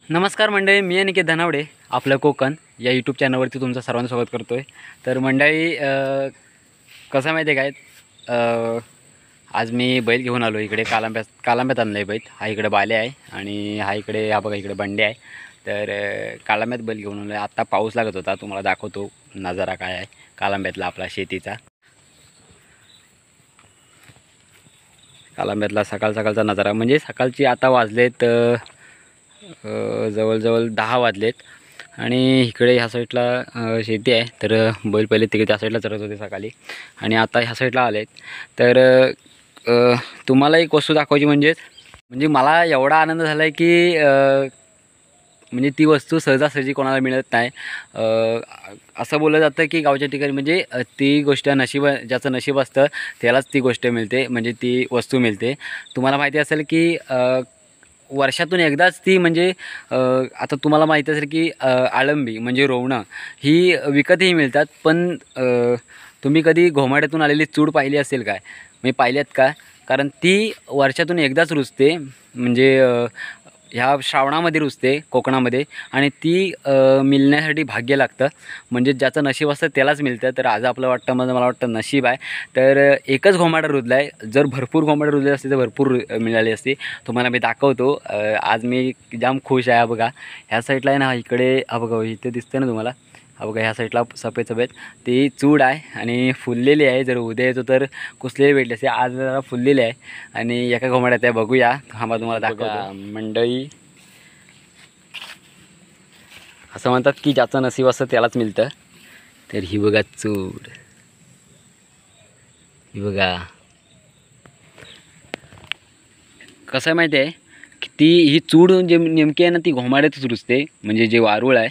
नमस्कार मंडळी, मी अनिकेत धनावडे आपलं कोकण या यूट्यूब चॅनलवरती तुमचं सर्वांचं स्वागत करतो आहे. तर मंडळी कसं माहिती आहे काय, आज मी बैल घेऊन आलो इकडे कालांब्यात आणलं आहे बैल. हा इकडे बाले आहे आणि हा बघा इकडे बंडे आहे. तर कालांब्यात बैल घेऊन आलो आहे. आत्ता पाऊस लागत होता, तुम्हाला दाखवतो नजारा काय आहे कालांब्यातला आपला शेतीचा. कालांब्यातला सकाळचा नजारा म्हणजे सकाळची आता वाजलेत जवळजवळ 10 वाजलेत आणि इकडे ह्या साईडला शेती आहे. तर बैल पहिले तिकडे त्या साईडला चरत होते सकाळी आणि आता ह्या साईडला आलेत. तर तुम्हाला एक वस्तू दाखवायची म्हणजे मला एवढा आनंद झाला आहे की म्हणजे ती वस्तू सहजासहजी कोणाला मिळत नाही. असं बोललं जातं की गावच्या ठिकाणी म्हणजे ती गोष्ट ज्याचं नशीब असतं त्यालाच ती गोष्ट मिळते, म्हणजे ती वस्तू मिळते. तुम्हाला माहिती असेल की वर्षातून एकदाच ती म्हणजे आता तुम्हाला माहिती असेल की आळंबी म्हणजे रोवणं ही विकतही मिळतात. पण तुम्ही कधी घोमाड्यातून आलेली चूड पाहिली असेल काय? मी पाहिल्यात का? कारण ती वर्षातून एकदाच रुजते, म्हणजे ह्या श्रावणामध्ये रुजते कोकणामध्ये आणि ती मिळण्यासाठी भाग्य लागतं. म्हणजे ज्याचं नशीब असतं त्यालाच मिळतं. तर आज आपलं मला वाटतं नशीब आहे. तर एकच घोमाडा रुजला आहे. जर भरपूर घोमाडे रुजले असते तर भरपूर मिळाली असते. तुम्हाला मी दाखवतो. आज मी जाम खुश आहे. बघा ह्या साईडला आहे ना, इकडे हा बघा इथे दिसतं ना तुम्हाला, हा बघा ह्या साईडला सफेद ती चूड आहे आणि फुललेली आहे. जर उद्या येतो तर कुसलेली भेटली असते, आज जरा फुललेली आहे आणि एका घोमाड्यात आहे. बघूया, हा तुम्हाला दाखवतो. मंडळी असं म्हणतात की ज्याचं नशीब असतं त्यालाच मिळतं. तर ही बघा चूड, ही बघा कसं आहे माहिती आहे की ही चूड जे नेमकी आहे ना ती घोमाड्यातच रुजते. म्हणजे जे वारूळ आहे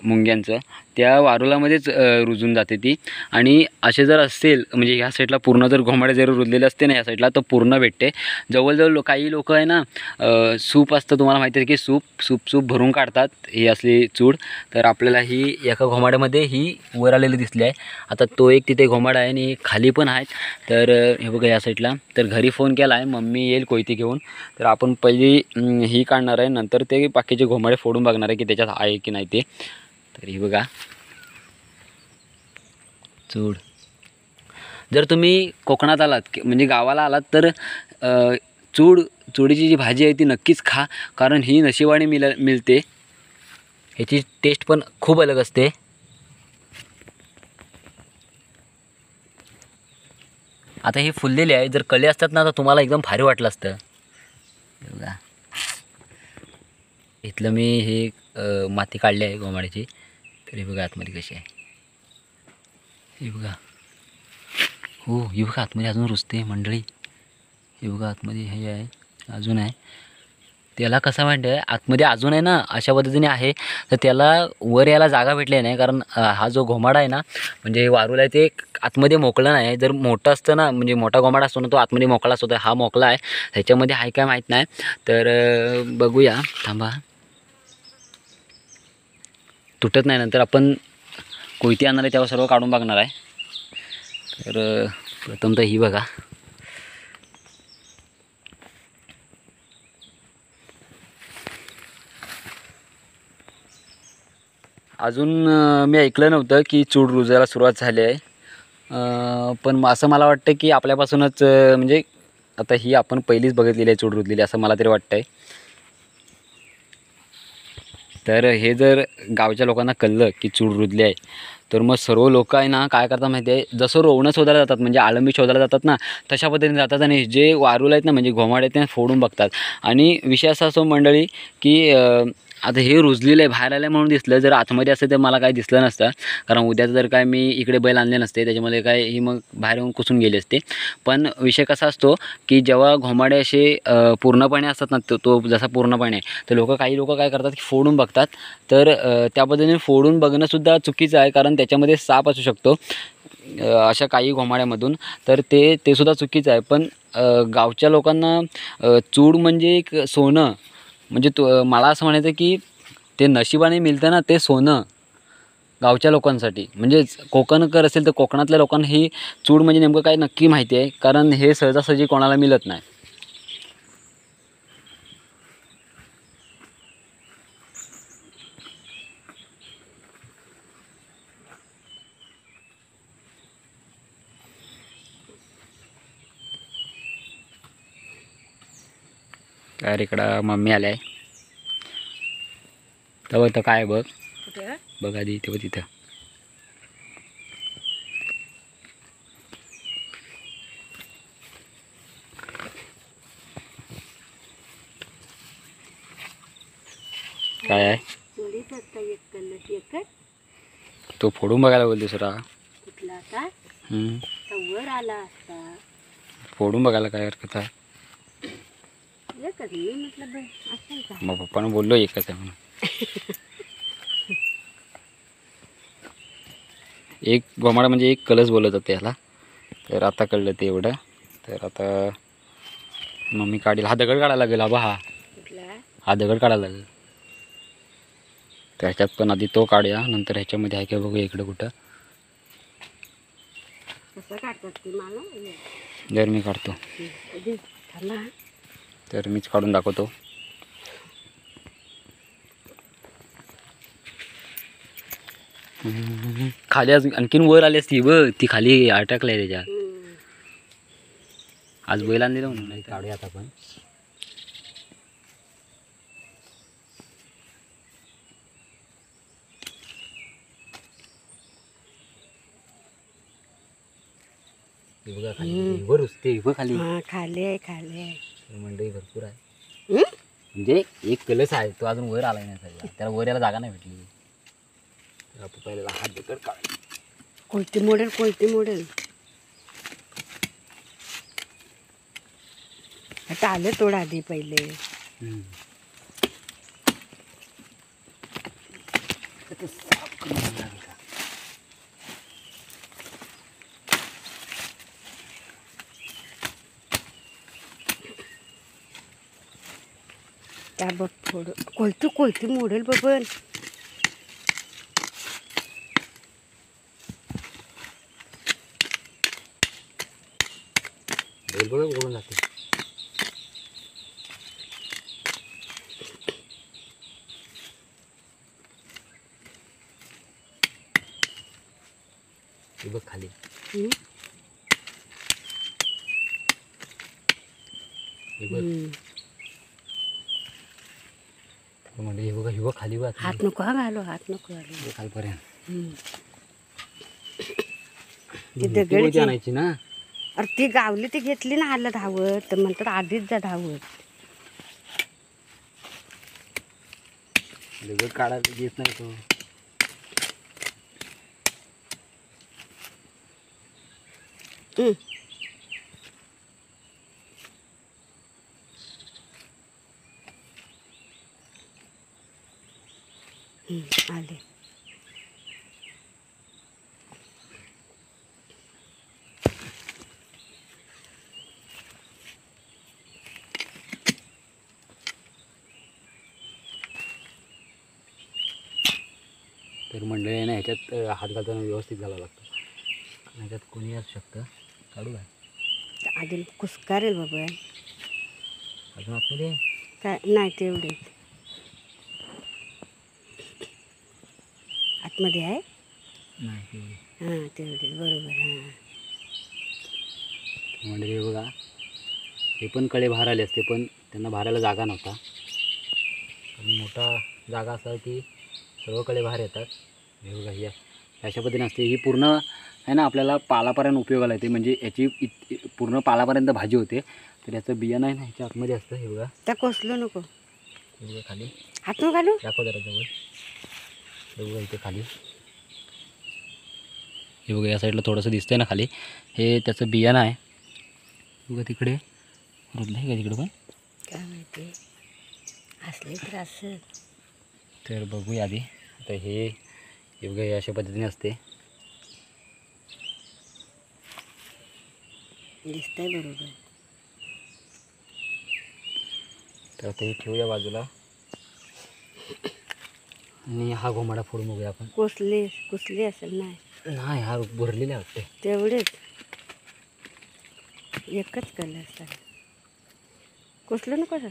मुंग्यांचं, त्या वारुळामध्येच रुजून जाते ती. आणि असे जर असेल म्हणजे ह्या साईडला पूर्ण जर घोमाडे जर रुजलेले असते ना या साईडला तर पूर्ण भेटते. जवळजवळ काही लोक आहे ना सूप असतं, तुम्हाला माहिती आहे की सूप भरून काढतात ही असली चूड. तर आपल्याला ही एका घोमाड्यामध्ये ही वर आलेली दिसली आहे. आता तो एक तिथे घोमाडा आहे आणि खाली पण आहेत. तर हे बघा या साईडला. तर घरी फोन केला आहे, मम्मी येईल कोयती घेऊन. तर आपण पहिली ही काढणार आहे, नंतर ते बाकीचे घोमाडे फोडून बघणार आहे की त्याच्यात आहे की नाही ते. तर ही बघा चूड. जर तुम्ही कोकणात आलात म्हणजे गावाला आलात तर चुडीची जी भाजी आहे ती नक्कीच खा, कारण ही नशिबाने मिळते. ह्याची टेस्ट पण खूप अलग असते. आता ही फुललेली आहे, जर कळे असतात ना तर तुम्हाला एकदम भारी वाटलं असतं. बघा इथलं मी हे माती काढली आहे गोमाड्याची. तर हे बघा आतमध्ये कशी आहे, हे बघा. हो हे बघा आतमध्ये अजून रुजते मंडळी. हे बघा आतमध्ये हे आहे, अजून आहे. त्याला कसं माहिती आहे आतमध्ये अजून आहे ना अशा पद्धतीने आहे. तर त्याला वर यायला जागा भेटली नाही, कारण हा जो घोमाडा आहे ना म्हणजे वारूळ आहे ते आतमध्ये मोकळं नाही. जर मोठं असतं ना म्हणजे मोठा घोमाडा असतो ना तो आतमध्ये मोकळा असतो. हा मोकळा आहे, त्याच्यामध्ये आहे काय माहीत नाही. तर बघूया, थांबा, तुटत नाही. नंतर आपण कोयती आणणार आहे तेव्हा सर्व काढून बघणार आहे. तर प्रथम तर ही बघा, अजून मी ऐकलं नव्हतं की चूड रुजायला सुरुवात झाली आहे. पण असं मला वाटतं की आपल्यापासूनच म्हणजे आता ही आपण पहिलीच बघितलेली आहे चूड रुजलेली, असं मला तरी वाटतं आहे. तर हे जर गावच्या लोकांना कळलं की चूड रुजली आहे तर मग सर्व लोक आहे ना काय करतात माहिती आहे, जसं रोवणं शोधायला जातात म्हणजे आळंबी शोधायला जातात ना तशा पद्धतीने जातात आणि जे वारूळ आहेत ना म्हणजे घोमाडे आहेत ते फोडून बघतात. आणि विषय असा असतो मंडळी की आता हे रुजलेलं आहे बाहेर आलं म्हणून दिसलं, जर आतमध्ये असतं तर मला काही दिसलं नसतं. कारण उद्याचं जर काय मी इकडे बैल आणले नसते त्याच्यामध्ये काय ही मग बाहेर येऊन कुसून गेले असते. पण विषय कसा असतो की जेव्हा घोमाडे असे पूर्णपणे असतात ना तो जसा पूर्णपणे तर काही लोक काय करतात की फोडून बघतात. तर त्या पद्धतीने फोडून बघणंसुद्धा चुकीचं आहे, कारण त्याच्यामध्ये साप असू शकतो अशा काही घोमाड्यामधून. तर ते सुद्धा चुकीचं आहे. पण गावच्या लोकांना चूड म्हणजे एक सोनं, म्हणजे मला असं म्हणायचं की ते नशिबाने मिळतं ना ते सोनं गावच्या लोकांसाठी. म्हणजे कोकणकर असेल तर कोकणातल्या लोकांना ही चूड म्हणजे नेमकं काय नक्की माहिती आहे, कारण हे सहजासहजी कोणाला मिळत नाही. तर इकडं मम्मी आल्या आहे. तर बघ तर काय बघ, कुठे बघ आधी इथे बघ तिथं. काय आहे चोरीच असता एक कलर एकच तो फोडून बघायला बोल दुसरा. कुठला आता हम्म. वर आला असता फोडून बघायला काय हरकत आहे. एकच मी म्हटलं बाई असेल का मग पप्पानं बोललो एकच आहे म्हणून. एक गोमाडा म्हणजे एक कलस बोलत होते ह्याला. तर आता कळलं ते एवढं. तर आता मम्मी काढील. हा दगड काढायला लागेल. आबा कुठला हा दगड काढायला लागेल. त्याच्यात पण आधी तो काढूया, नंतर ह्याच्यामध्ये आहे का बघूया इकडं कुठं. कसं काढतात ते मला जर मी काढतो थांबा तर मीच काढून दाखवतो. खाली आणखीन वर आली असती बघ, ती खाली अटकलाय त्याच्यात. आज बैल आणलेलं म्हणून काढूया आता आपण. बघा खाली वर उसते बघ खाली. खाली आहे मंडई भरपूर आहे. म्हणजे एक कलस आहे तो अजून वर आलाय नाही सगळा. त्याला वर यायला जागा नाही भेटली. तर आपण पहिला हात दगड काढ. कोणती मॉडेल आता आलं तोड आधी पहिले. त्या बघ थोडं कोणती मॉडेल बघ. बोलून जाते. हे बघ खाली. हे बघ म्हणजे हे बघा, हे बघ खाली बघ. हात नको घालू खालपर्यंत ती दगड आणायची ना. अरे ती गावली ती घेतली ना आलं धावत. तर म्हणतात आधीच जा धावत. दगड काढायला घेत नाही तो. आले तर मंडळी आहे ना, ह्याच्यात हात घालताना व्यवस्थित घालावं लागतं. ह्याच्यात कोणी असू शकतं. काढू काय आधी कुसकारेल बाबा. अजून आतमध्ये काय नाही तेवढे आतमध्ये आहे. नाही हां तेवढे बरोबर. हां मंडळी बघा, हे पण कडे बाहेर आले असते पण त्यांना बाहेरला जागा नव्हता. मोठा जागा असा की सर्व कडे बाहेर येतात. हे बघा, ही अशा पद्धतीने असते. ही पूर्ण आहे ना आपल्याला पालापर्यंत उपयोगाला येते. म्हणजे याची पूर्ण पालापर्यंत भाजी होते. तर याचं बियाणं आहे ना ह्याच्या आतमध्ये असतं. हे बघा, त्या कोसलो नको. हे बघा खाली. हात नको घालू. दाखव जरा जवळ. हे बघा इथे खाली. हे बघा या साईडला थोडंसं दिसतंय ना खाली. हे त्याचं बियाणं आहे. बघा तिकडे रुजलं आहे का तिकडं पण काय माहिती असले तर असं. तर बघूया आधी. आता हे बघा हे अशा पद्धतीने असते. दिसतंय बरोबर. तर आता हे ठेवूया बाजूला. आणि हा घोमाडा फोडून बघूया आपण. कुसली असेल. नाही हा भरलेला वाटते. तेवढेच एकच कलर असतात. कुसलं नको सर.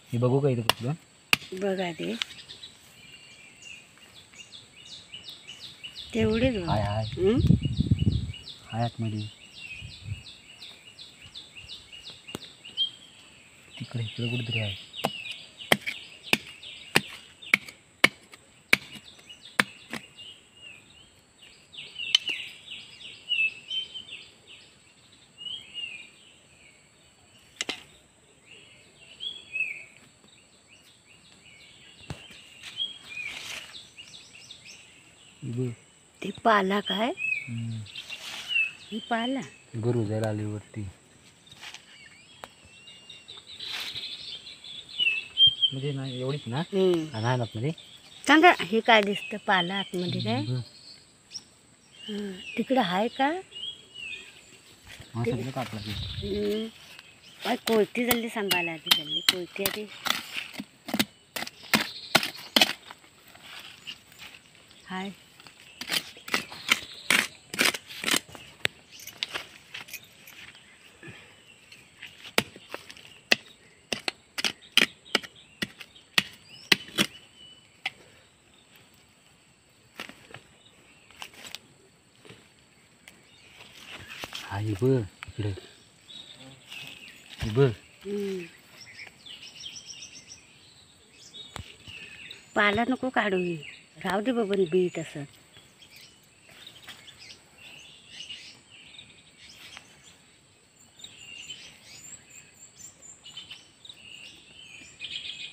हे बघू का इथं कुठलं बघा ते तेवढेच हाय हाय हं? हाय आतमध्ये तिकडे इकडे कुठेतरी आहे. बघ. ते पाला काय ही पाला गरू जायला आली वरती म्हणजे नाही एवढीच ना नाही ना मध्ये सांगा हे काय दिसतं पाला आतमध्ये काय बघ. तिकडं आहे का हा सगळं कापला की कोयती जल्दी सांभाळा आधी जल्दी कोयती आधी हाय हा हे बघ इकडे हे बघ पाला नको काढू ही राहू दे बाबा बी तसं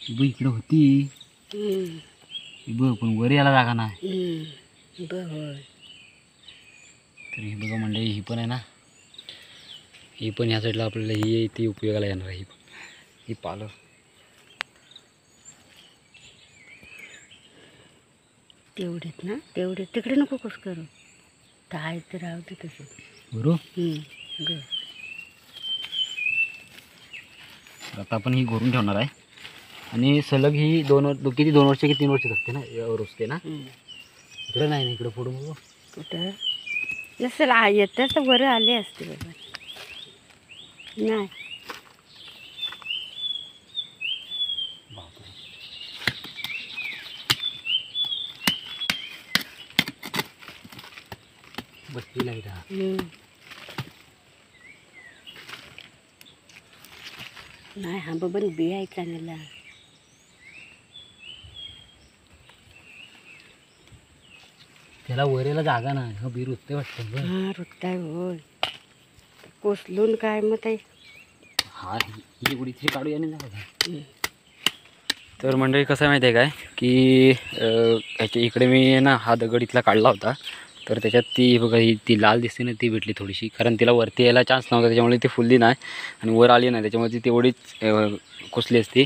हे बघ इकडे होती हे बघ पण वर यायला जागा नाही होय तर हे बघा मंडळी ही पण आहे ना ही पण ह्या साईडला आपल्याला ही ती उपयोगाला येणार आहे ही पालं तेवढेच ना तेवढे तिकडे नको कुस करू काय तर राहू दे तसं बरोबर आता आपण ही घोरून ठेवणार आहे आणि सलग ही किती 2 वर्ष की 3 वर्ष असते ना रुसते ना इकडे नाही ना इकडे फोडून बघू कुठं नसेल येतं तर बरं आले असते बाबा नाही बसलेला नाही हा बाबा बी आहे चांगला त्याला वरेला जागा नाही हा बी रुतते वाटतं हा रुत्ताय होय कोसलून काय मग ते हा ही उडीची काढूया नाही जागा तर मंडळी कसं माहिती आहे काय की ह्याच्या इकडे मी ना हा दगड इथला काढला होता तर त्याच्यात ती बघा ही ती लाल दिसते ना ती भेटली थोडीशी कारण तिला वरती यायला चान्स नव्हता त्याच्यामुळे ती फुलली नाही आणि वर आली नाही त्याच्यामुळे ती तेवढीच कुसली असती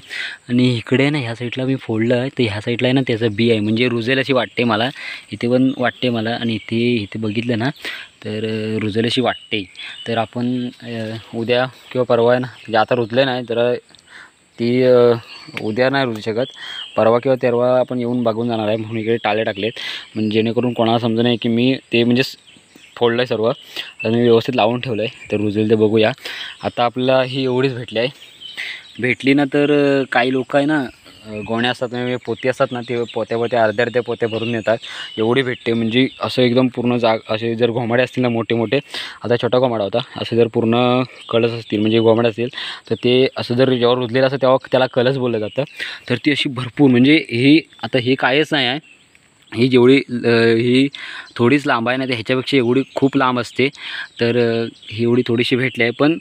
आणि इकडे ना ह्या साईडला मी फोडलं आहे तर ह्या साईडला आहे ना त्याचं बी आहे म्हणजे रुजेल अशी वाटते मला इथे पण वाटते मला आणि इथे बघितलं ना तर रुजेल अशी वाटते तर आपण उद्या किंवा परवा आहे ना म्हणजे आता रुजले नाही तर ती उद्या नाही रुजू शकत परवा किंवा तेरवा आपण येऊन बघून जाणार आहे म्हणून इकडे टाळे टाकलेत म्हणजे जेणेकरून कोणाला समजू नये की मी ते म्हणजे फोडलं आहे सर्व आणि मी व्यवस्थित लावून ठेवलं आहे तर रुजेल ते बघूया आता आपल्याला ही एवढीच भेटली ना तर काही लोक आहे ना गोण्या असतात म्हणजे पोती असतात ना ते पोत्या अर्ध्या पोत्या भरून नेतात एवढी भेटते म्हणजे असं एकदम पूर्ण असे जर घोमाडे असतील ना मोठे आता छोटा घोमाडा होता असे जर पूर्ण कळस असतील म्हणजे घोमाडे असतील तर ते असं जर जेव्हा रुजलेलं असतं तेव्हा त्याला कळस बोललं जातं तर ती अशी भरपूर म्हणजे ही कायच नाही आहे ही जेवढी ही थोडीच लांब आहे ना तर ह्याच्यापेक्षा एवढी खूप लांब असते तर ही एवढी थोडीशी भेटली आहे पण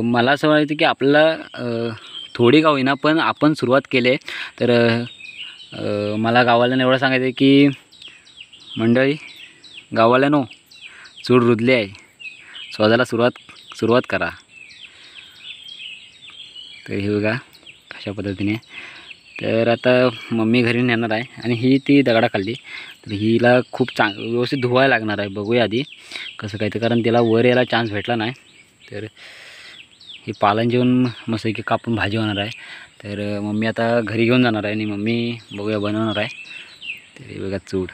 मला असं वाटतं की आपल्याला थोडी का होईना पण आपण सुरुवात केली आहे तर मला गावाला एवढं सांगायचं आहे की मंडळी गावाला चूड रुजली आहे स्वतःला सुरुवात करा तर हे बघा कशा पद्धतीने तर आता मम्मी घरी नेणार आहे आणि ही ती दगडा खाल्ली तर हिला खूप व्यवस्थित धुवायला लागणार आहे बघूया आधी कसं काय ते कारण तिला वर यायला चान्स भेटला नाही तर ही पालन जेवण मस्त कापून भाजी होणार आहे तर मम्मी आता घरी घेऊन जाणार आहे आणि मम्मी बघूया बनवणार आहे तर हे बघा चूड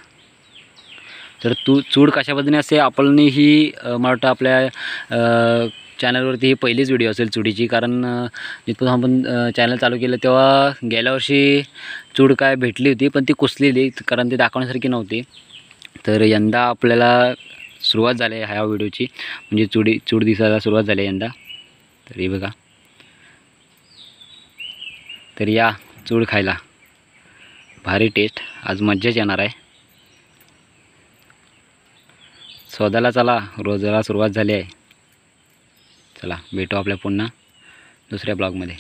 तर चूड कशा पद्धतीने असते आपण ही मला वाटतं आपल्या चॅनलवरती ही पहिलीच व्हिडिओ असेल चुडीची कारण जिथपासून आपण चॅनल चालू केलं तेव्हा गेल्या वर्षी चूड काय भेटली होती पण ती कुसलेली कारण ती दाखवण्यासारखी नव्हती तर यंदा आपल्याला सुरुवात झाली आहे ह्या व्हिडिओची, म्हणजे चूड दिसायला सुरुवात झाली आहे यंदा. तर हे बघा, तर या चूड खायला, भारी टेस्ट, आज मज्जाच येणार आहे. शोधायला चला, रोजाला सुरुवात झाली आहे. चला भेटू आपल्या पुन्हा दुसऱ्या ब्लॉगमध्ये.